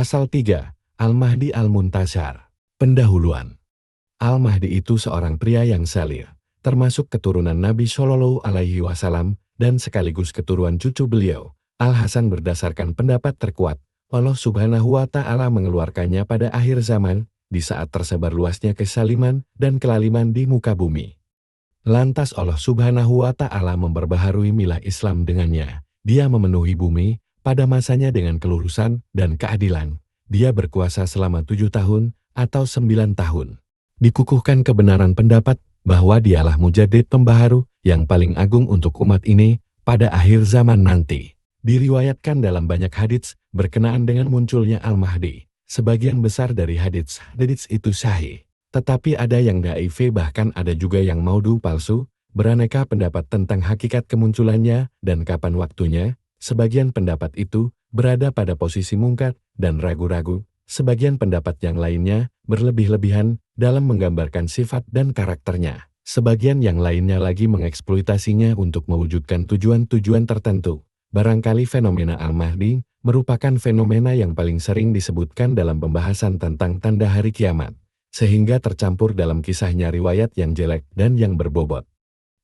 Pasal 3. Al-Mahdi Al-Muntashar. Pendahuluan. Al-Mahdi itu seorang pria yang saleh, termasuk keturunan Nabi Shallallahu Alaihi Wasallam dan sekaligus keturunan cucu beliau, Al-Hasan. Berdasarkan pendapat terkuat, Allah Subhanahu wa Ta'ala mengeluarkannya pada akhir zaman, di saat tersebar luasnya kesaliman dan kelaliman di muka bumi. Lantas Allah Subhanahu wa Ta'ala memperbaharui milah Islam dengannya. Dia memenuhi bumi pada masanya dengan kelurusan dan keadilan. Dia berkuasa selama 7 tahun atau 9 tahun. Dikukuhkan kebenaran pendapat bahwa dialah mujaddid pembaharu yang paling agung untuk umat ini pada akhir zaman nanti. Diriwayatkan dalam banyak hadits berkenaan dengan munculnya Al-Mahdi. Sebagian besar dari hadits itu sahih. Tetapi ada yang dhaif, bahkan ada juga yang maudhu palsu. Beraneka pendapat tentang hakikat kemunculannya dan kapan waktunya. Sebagian pendapat itu berada pada posisi mungkar dan ragu-ragu. Sebagian pendapat yang lainnya berlebih-lebihan dalam menggambarkan sifat dan karakternya. Sebagian yang lainnya lagi mengeksploitasinya untuk mewujudkan tujuan-tujuan tertentu. Barangkali fenomena Al-Mahdi merupakan fenomena yang paling sering disebutkan dalam pembahasan tentang tanda hari kiamat, sehingga tercampur dalam kisahnya riwayat yang jelek dan yang berbobot.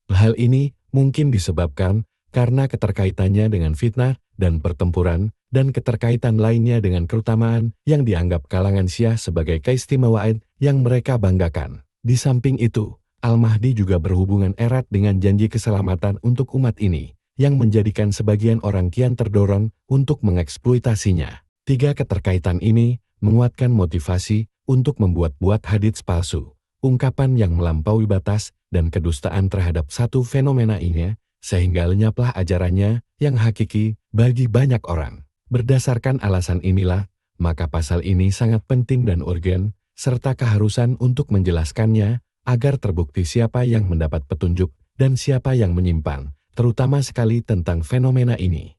Hal ini mungkin disebabkan karena keterkaitannya dengan fitnah dan pertempuran, dan keterkaitan lainnya dengan keutamaan yang dianggap kalangan Syiah sebagai keistimewaan yang mereka banggakan. Di samping itu, Al-Mahdi juga berhubungan erat dengan janji keselamatan untuk umat ini, yang menjadikan sebagian orang kian terdorong untuk mengeksploitasinya. 3 keterkaitan ini menguatkan motivasi untuk membuat-buat hadits palsu, ungkapan yang melampaui batas, dan kedustaan terhadap satu fenomena ini, sehingga lenyaplah ajarannya yang hakiki bagi banyak orang. Berdasarkan alasan inilah, maka pasal ini sangat penting dan urgen, serta keharusan untuk menjelaskannya, agar terbukti siapa yang mendapat petunjuk dan siapa yang menyimpang, terutama sekali tentang fenomena ini.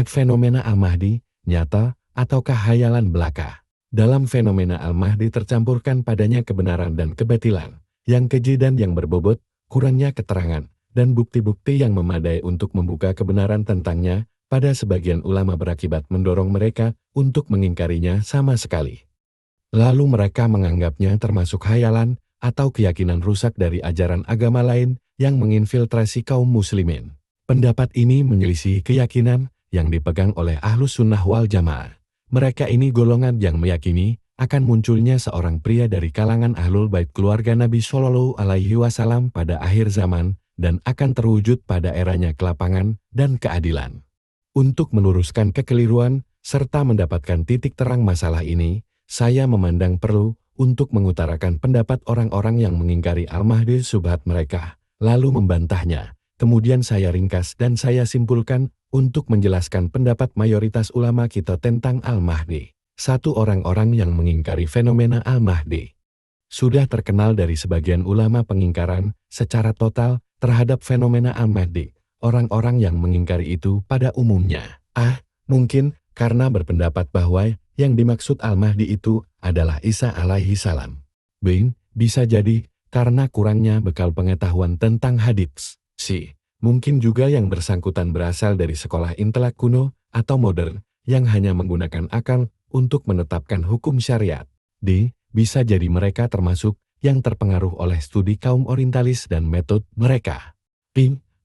Fenomena Al-Mahdi, nyata ataukah hayalan belaka? Dalam fenomena Al-Mahdi tercampurkan padanya kebenaran dan kebatilan, yang keji dan yang berbobot, kurangnya keterangan, dan bukti-bukti yang memadai untuk membuka kebenaran tentangnya, pada sebagian ulama berakibat mendorong mereka untuk mengingkarinya sama sekali. Lalu mereka menganggapnya termasuk hayalan atau keyakinan rusak dari ajaran agama lain yang menginfiltrasi kaum muslimin. Pendapat ini menyelisih keyakinan yang dipegang oleh Ahlus Sunnah wal Jamaah. Mereka ini golongan yang meyakini akan munculnya seorang pria dari kalangan Ahlul Bait keluarga Nabi Shallallahu Alaihi Wasallam pada akhir zaman, dan akan terwujud pada eranya kelapangan dan keadilan. Untuk meluruskan kekeliruan, serta mendapatkan titik terang masalah ini, saya memandang perlu untuk mengutarakan pendapat orang-orang yang mengingkari Al-Mahdi subhat mereka, lalu membantahnya. Kemudian saya ringkas dan saya simpulkan untuk menjelaskan pendapat mayoritas ulama kita tentang Al-Mahdi. 1. Orang-orang yang mengingkari fenomena Al-Mahdi. Sudah terkenal dari sebagian ulama pengingkaran secara total terhadap fenomena Al-Mahdi. Orang-orang yang mengingkari itu pada umumnya mungkin karena berpendapat bahwa yang dimaksud Al-Mahdi itu adalah Isa alaihi salam. Bisa jadi karena kurangnya bekal pengetahuan tentang hadits. Mungkin juga yang bersangkutan berasal dari sekolah intelek kuno atau modern yang hanya menggunakan akal untuk menetapkan hukum syariat. Bisa jadi mereka termasuk yang terpengaruh oleh studi kaum orientalis dan metode mereka.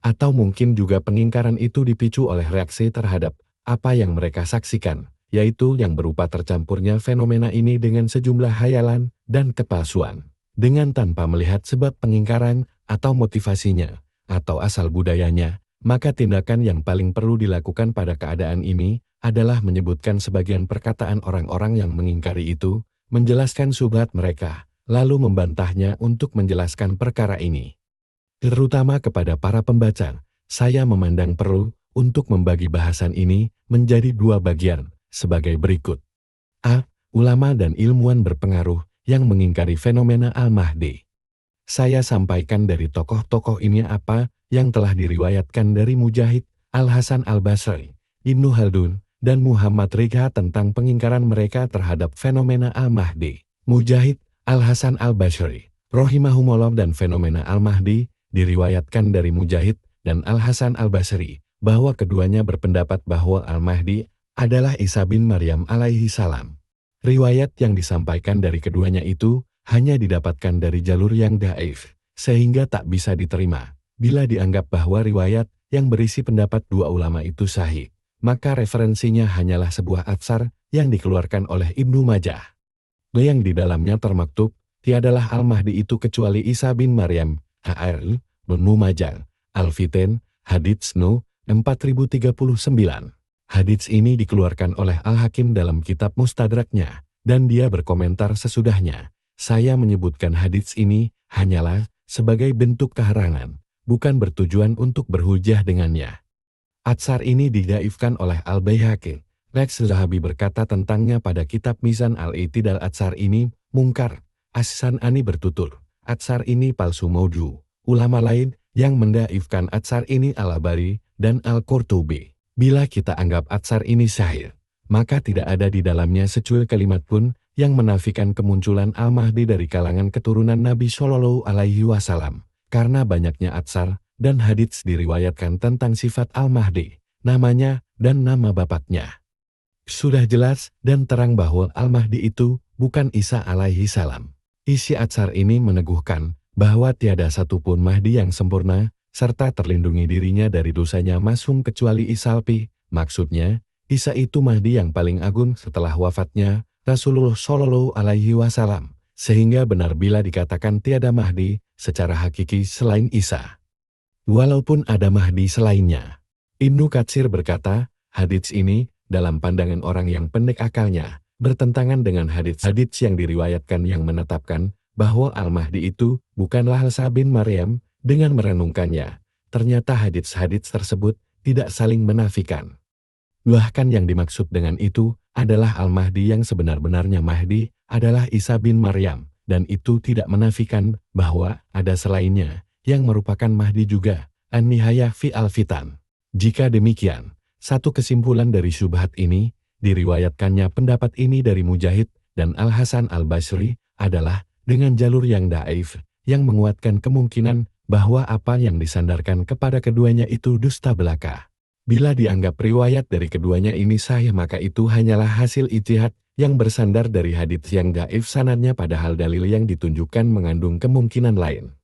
Atau mungkin juga pengingkaran itu dipicu oleh reaksi terhadap apa yang mereka saksikan, yaitu yang berupa tercampurnya fenomena ini dengan sejumlah hayalan dan kepalsuan. Dengan tanpa melihat sebab pengingkaran atau motivasinya, atau asal budayanya, maka tindakan yang paling perlu dilakukan pada keadaan ini adalah menyebutkan sebagian perkataan orang-orang yang mengingkari itu, menjelaskan syubhat mereka, lalu membantahnya untuk menjelaskan perkara ini. Terutama kepada para pembaca, saya memandang perlu untuk membagi bahasan ini menjadi 2 bagian, sebagai berikut. Ulama dan ilmuwan berpengaruh yang mengingkari fenomena Al-Mahdi. Saya sampaikan dari tokoh-tokoh ini apa yang telah diriwayatkan dari Mujahid, Al-Hasan Al-Basri, Ibnu Khaldun, dan Muhammad Ridha tentang pengingkaran mereka terhadap fenomena Al-Mahdi. Mujahid, Al-Hasan Al-Basri, rahimahumullah, dan fenomena Al-Mahdi diriwayatkan dari Mujahid dan Al-Hasan Al-Basri bahwa keduanya berpendapat bahwa Al-Mahdi adalah Isa bin Maryam alaihi salam. Riwayat yang disampaikan dari keduanya itu hanya didapatkan dari jalur yang dhaif, sehingga tak bisa diterima. Bila dianggap bahwa riwayat yang berisi pendapat dua ulama itu sahih, maka referensinya hanyalah sebuah atsar yang dikeluarkan oleh Ibnu Majah. Yang di dalamnya termaktub, tiadalah Al-Mahdi itu kecuali Isa bin Maryam, Ibnu Majah, Al-Fitan, Hadits No. 4039. Hadits ini dikeluarkan oleh Al-Hakim dalam kitab Mustadraknya, dan dia berkomentar sesudahnya. Saya menyebutkan hadits ini hanyalah sebagai bentuk keherangan, bukan bertujuan untuk berhujah dengannya. Atsar ini didaifkan oleh Al-Baihaqi. Lex Zahabi berkata tentangnya pada kitab Mizan Al-I'tidal, atsar ini mungkar. As-San'ani bertutur, atsar ini palsu maudhu. Ulama lain yang mendaifkan atsar ini Al-Abari dan Al-Qurtubi. Bila kita anggap atsar ini sahih, maka tidak ada di dalamnya secuil kalimat pun yang menafikan kemunculan Al-Mahdi dari kalangan keturunan Nabi Shallallahu Alaihi Wasallam. Karena banyaknya atsar dan hadits diriwayatkan tentang sifat Al-Mahdi, namanya dan nama bapaknya. Sudah jelas dan terang bahwa Al-Mahdi itu bukan Isa alaihi salam. Isi atsar ini meneguhkan bahwa tiada satupun Mahdi yang sempurna, serta terlindungi dirinya dari dosanya masum kecuali Isa Alpi. Maksudnya, Isa itu Mahdi yang paling agung setelah wafatnya Rasulullah Shallallahu Alaihi Wasallam. Sehingga benar bila dikatakan tiada Mahdi secara hakiki selain Isa. Walaupun ada Mahdi selainnya. Ibnu Katsir berkata, hadits ini, dalam pandangan orang yang pendek akalnya, bertentangan dengan hadits-hadits yang diriwayatkan yang menetapkan bahwa Al-Mahdi itu bukanlah Isa bin Maryam. Dengan merenungkannya, ternyata hadits-hadits tersebut tidak saling menafikan. Bahkan yang dimaksud dengan itu adalah Al-Mahdi yang sebenar-benarnya Mahdi adalah Isa bin Maryam, dan itu tidak menafikan bahwa ada selainnya yang merupakan Mahdi juga. An-Nihayah fi Al-Fitan. Jika demikian, satu kesimpulan dari syubhat ini, diriwayatkannya pendapat ini dari Mujahid dan Al-Hasan Al-Basri adalah dengan jalur yang dhaif, yang menguatkan kemungkinan bahwa apa yang disandarkan kepada keduanya itu dusta belaka. Bila dianggap riwayat dari keduanya ini sahih, maka itu hanyalah hasil ijtihad yang bersandar dari hadits yang dhaif sanadnya, padahal dalil yang ditunjukkan mengandung kemungkinan lain.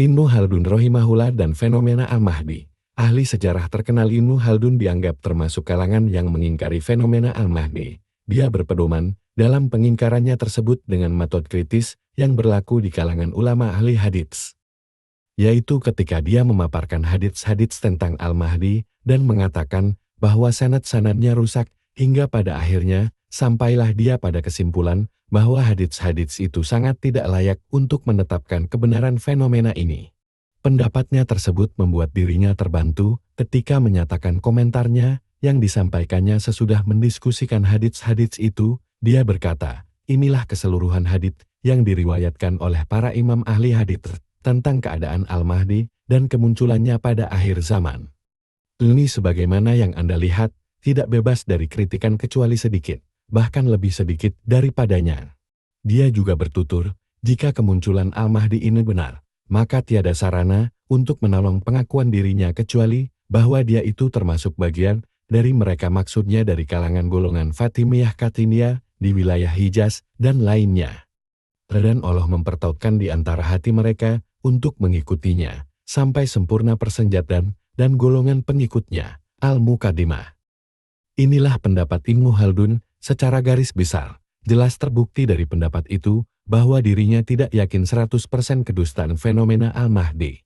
Ibnu Khaldun rahimahullah dan fenomena Al-Mahdi. Ahli sejarah terkenal Ibnu Khaldun dianggap termasuk kalangan yang mengingkari fenomena Al-Mahdi. Dia berpedoman dalam pengingkarannya tersebut dengan metode kritis yang berlaku di kalangan ulama ahli hadits. Yaitu ketika dia memaparkan hadits-hadits tentang Al-Mahdi dan mengatakan bahwa sanad-sanadnya rusak, hingga pada akhirnya sampailah dia pada kesimpulan bahwa hadits-hadits itu sangat tidak layak untuk menetapkan kebenaran fenomena ini. Pendapatnya tersebut membuat dirinya terbantu ketika menyatakan komentarnya yang disampaikannya sesudah mendiskusikan hadits-hadits itu. Dia berkata, inilah keseluruhan hadits yang diriwayatkan oleh para imam ahli hadits tentang keadaan Al-Mahdi dan kemunculannya pada akhir zaman. Ini sebagaimana yang Anda lihat, tidak bebas dari kritikan kecuali sedikit, bahkan lebih sedikit daripadanya. Dia juga bertutur, jika kemunculan Al-Mahdi ini benar, maka tiada sarana untuk menolong pengakuan dirinya kecuali bahwa dia itu termasuk bagian dari mereka, maksudnya dari kalangan golongan Fatimiyah Katiniyah di wilayah Hijaz dan lainnya. Dan Allah mempertautkan di antara hati mereka untuk mengikutinya, sampai sempurna persenjataan dan golongan pengikutnya. Al-Muqaddimah. Inilah pendapat Ibnu Khaldun secara garis besar. Jelas terbukti dari pendapat itu bahwa dirinya tidak yakin 100% kedustaan fenomena Al-Mahdi.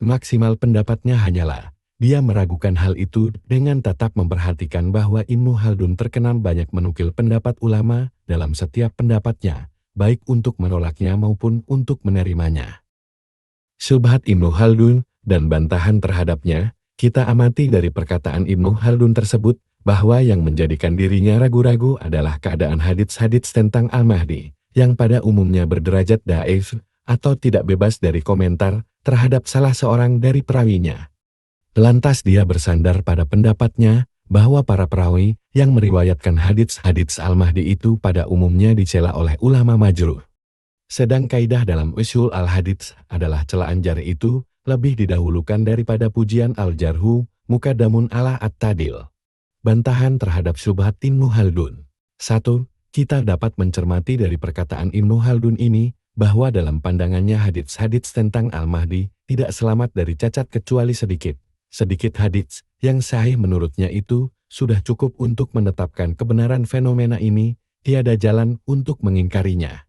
Maksimal pendapatnya hanyalah, dia meragukan hal itu dengan tetap memperhatikan bahwa Ibnu Khaldun terkenal banyak menukil pendapat ulama dalam setiap pendapatnya, baik untuk menolaknya maupun untuk menerimanya. Syubhat Ibnu Khaldun dan bantahan terhadapnya, kita amati dari perkataan Ibnu Khaldun tersebut bahwa yang menjadikan dirinya ragu-ragu adalah keadaan hadits-hadits tentang Al-Mahdi, yang pada umumnya berderajat dhaif atau tidak bebas dari komentar terhadap salah seorang dari perawinya. Lantas dia bersandar pada pendapatnya bahwa para perawi yang meriwayatkan hadits-hadits Al-Mahdi itu pada umumnya dicela oleh ulama majruh. Sedang kaidah dalam usul al-hadits adalah celaan jarh itu lebih didahulukan daripada pujian al-jarhu muqaddamun ala at-tadil. Bantahan terhadap syubhat Ibnu Khaldun. 1. Kita dapat mencermati dari perkataan Ibnu Khaldun ini, bahwa dalam pandangannya hadits-hadits tentang Al-Mahdi tidak selamat dari cacat kecuali sedikit. Sedikit hadits yang sahih menurutnya itu sudah cukup untuk menetapkan kebenaran fenomena ini, tiada jalan untuk mengingkarinya.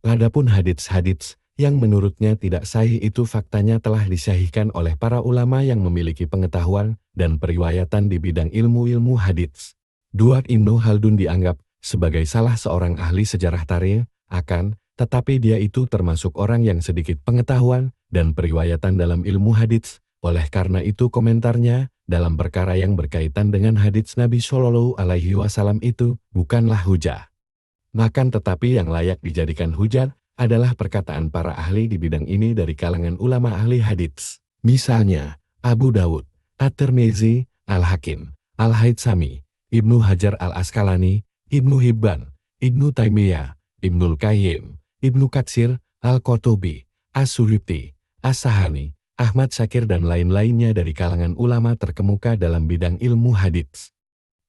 Adapun hadits-hadits yang menurutnya tidak sahih itu faktanya telah disahihkan oleh para ulama yang memiliki pengetahuan dan periwayatan di bidang ilmu-ilmu hadits. 2. Ibnu Khaldun dianggap sebagai salah seorang ahli sejarah tarikh, tetapi dia itu termasuk orang yang sedikit pengetahuan dan periwayatan dalam ilmu hadits. Oleh karena itu komentarnya dalam perkara yang berkaitan dengan hadits Nabi Shallallahu Alaihi Wasallam itu bukanlah hujah. Akan tetapi yang layak dijadikan hujah adalah perkataan para ahli di bidang ini dari kalangan ulama ahli hadits. Misalnya Abu Dawud, At-Tirmizi, Al-Hakim, Al-Haytsami, Ibnu Hajar Al-Asqalani, Ibnu Hibban, Ibnu Taimiyah, Ibnul Qayyim, Ibnu Katsir, Al-Qurtubi, As-Suyuti, As-Sahani, Ahmad Syakir dan lain-lainnya dari kalangan ulama terkemuka dalam bidang ilmu hadits.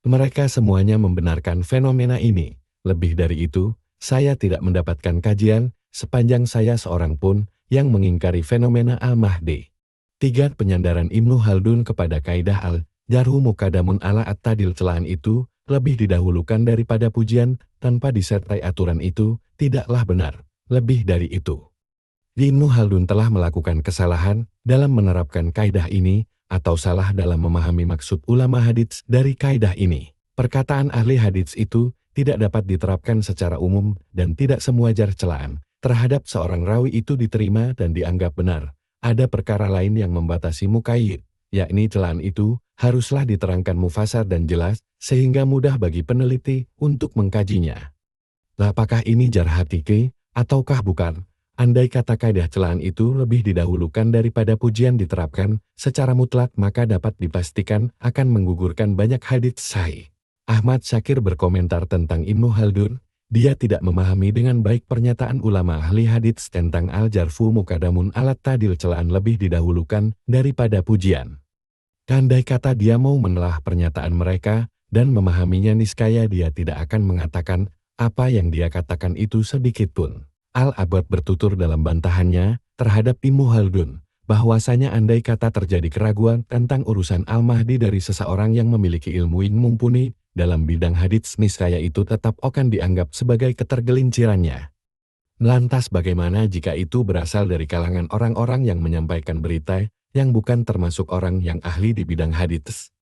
Mereka semuanya membenarkan fenomena ini. Lebih dari itu, saya tidak mendapatkan kajian sepanjang saya seorang pun yang mengingkari fenomena Al-Mahdi. 3. Penyandaran Ibnu Khaldun kepada kaidah al-jarhu muqaddamun ala at-ta'dil celaan itu lebih didahulukan daripada pujian tanpa disertai aturan itu tidaklah benar. Lebih dari itu, Ibnu Khaldun telah melakukan kesalahan dalam menerapkan kaidah ini atau salah dalam memahami maksud ulama hadits dari kaidah ini. Perkataan ahli hadits itu tidak dapat diterapkan secara umum dan tidak semua jar celaan terhadap seorang rawi itu diterima dan dianggap benar. Ada perkara lain yang membatasi muqayyid, yakni celaan itu haruslah diterangkan mufasar dan jelas sehingga mudah bagi peneliti untuk mengkajinya. Apakah ini jar hakiki ataukah bukan? Andai kata kaidah celaan itu lebih didahulukan daripada pujian diterapkan secara mutlak, maka dapat dipastikan akan menggugurkan banyak hadits sahih. Ahmad Syakir berkomentar tentang Ibnu Khaldun, dia tidak memahami dengan baik pernyataan ulama ahli hadits tentang al-jarfu muqaddamun alat ta'dil celaan lebih didahulukan daripada pujian. Andai kata dia mau menelah pernyataan mereka dan memahaminya, niscaya dia tidak akan mengatakan apa yang dia katakan itu sedikit pun. Al-Abad bertutur dalam bantahannya terhadap Ibnu Khaldun, bahwasanya andai kata terjadi keraguan tentang urusan Al-Mahdi dari seseorang yang memiliki ilmu yang mumpuni dalam bidang hadits, niscaya itu tetap akan dianggap sebagai ketergelincirannya. Lantas bagaimana jika itu berasal dari kalangan orang-orang yang menyampaikan berita yang bukan termasuk orang yang ahli di bidang hadits?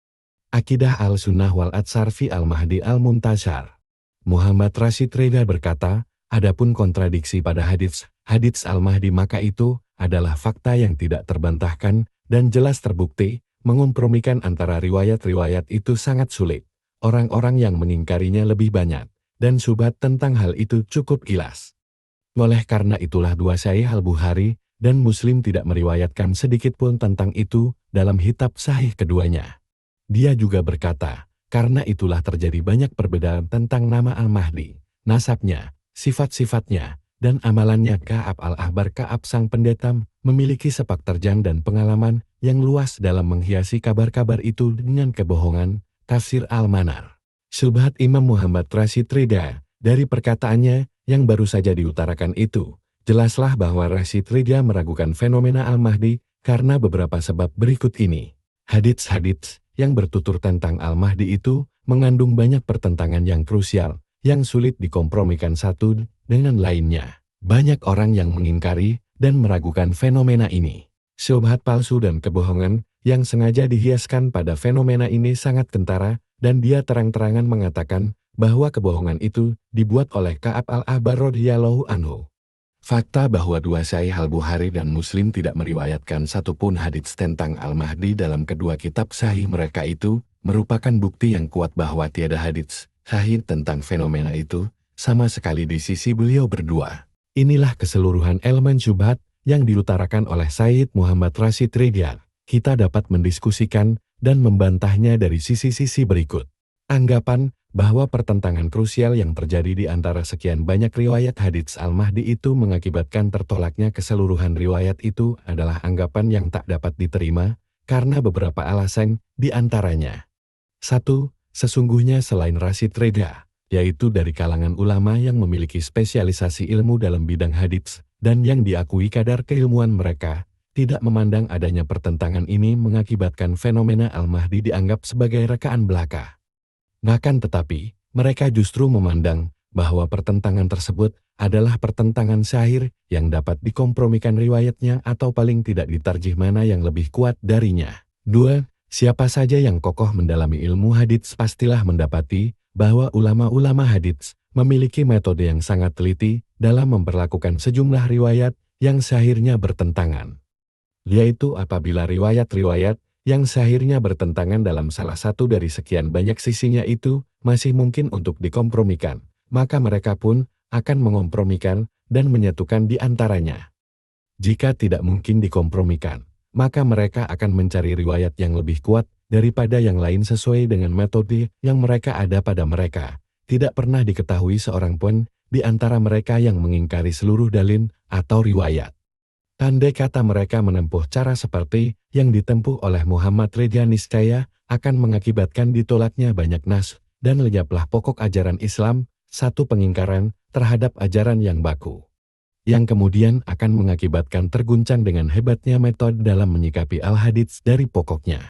Akidah Al-Sunnah wal Atsarfi Al-Mahdi Al-Muntashar. Muhammad Rashid Ridha berkata, adapun kontradiksi pada hadits Al-Mahdi maka itu adalah fakta yang tidak terbantahkan dan jelas terbukti. Mengompromikan antara riwayat-riwayat itu sangat sulit. Orang-orang yang mengingkarinya lebih banyak, dan syubhat tentang hal itu cukup jelas. Oleh karena itulah dua Sahih Al-Bukhari dan Muslim tidak meriwayatkan sedikit pun tentang itu dalam kitab sahih keduanya. Dia juga berkata, karena itulah terjadi banyak perbedaan tentang nama Al-Mahdi, nasabnya, sifat-sifatnya, dan amalannya. Ka'ab al-Ahbar Ka'ab sang pendeta memiliki sepak terjang dan pengalaman yang luas dalam menghiasi kabar-kabar itu dengan kebohongan. Tafsir Al-Manar. Syubhat Imam Muhammad Rashid Ridha, dari perkataannya yang baru saja diutarakan itu, jelaslah bahwa Rashid Ridha meragukan fenomena Al-Mahdi karena beberapa sebab berikut ini. Hadits-hadits yang bertutur tentang Al-Mahdi itu mengandung banyak pertentangan yang krusial, yang sulit dikompromikan satu dengan lainnya. Banyak orang yang mengingkari dan meragukan fenomena ini. Syubhat palsu dan kebohongan yang sengaja dihiaskan pada fenomena ini sangat kentara, dan dia terang-terangan mengatakan bahwa kebohongan itu dibuat oleh Ka'ab al-Ahbar radhiyallahu anhu. Fakta bahwa dua Sahih Al-Bukhari dan Muslim tidak meriwayatkan satupun hadits tentang Al-Mahdi dalam kedua kitab sahih mereka itu merupakan bukti yang kuat bahwa tiada hadits sahih tentang fenomena itu sama sekali di sisi beliau berdua. Inilah keseluruhan elemen syubhat yang diutarakan oleh Sayyid Muhammad Rashid Ridha. Kita dapat mendiskusikan dan membantahnya dari sisi-sisi berikut. Anggapan bahwa pertentangan krusial yang terjadi di antara sekian banyak riwayat hadits Al-Mahdi itu mengakibatkan tertolaknya keseluruhan riwayat itu adalah anggapan yang tak dapat diterima karena beberapa alasan, di antaranya. 1. Sesungguhnya selain Rashid Reda, yaitu dari kalangan ulama yang memiliki spesialisasi ilmu dalam bidang hadits, dan yang diakui kadar keilmuan mereka, tidak memandang adanya pertentangan ini mengakibatkan fenomena Al-Mahdi dianggap sebagai rekaan belaka. Akan tetapi, mereka justru memandang bahwa pertentangan tersebut adalah pertentangan syahir yang dapat dikompromikan riwayatnya atau paling tidak ditarjih mana yang lebih kuat darinya. 2. Siapa saja yang kokoh mendalami ilmu hadits pastilah mendapati bahwa ulama-ulama hadits memiliki metode yang sangat teliti dalam memperlakukan sejumlah riwayat yang syahirnya bertentangan. Yaitu apabila riwayat-riwayat yang syahirnya bertentangan dalam salah satu dari sekian banyak sisinya itu masih mungkin untuk dikompromikan, maka mereka pun akan mengompromikan dan menyatukan di antaranya. Jika tidak mungkin dikompromikan, maka mereka akan mencari riwayat yang lebih kuat daripada yang lain sesuai dengan metode yang mereka ada pada mereka. Tidak pernah diketahui seorang pun di antara mereka yang mengingkari seluruh dalil atau riwayat. Andai kata mereka menempuh cara seperti yang ditempuh oleh Muhammad Reda, niscaya akan mengakibatkan ditolaknya banyak nas dan lenyaplah pokok ajaran Islam, satu pengingkaran terhadap ajaran yang baku, yang kemudian akan mengakibatkan terguncang dengan hebatnya metode dalam menyikapi al-hadits dari pokoknya.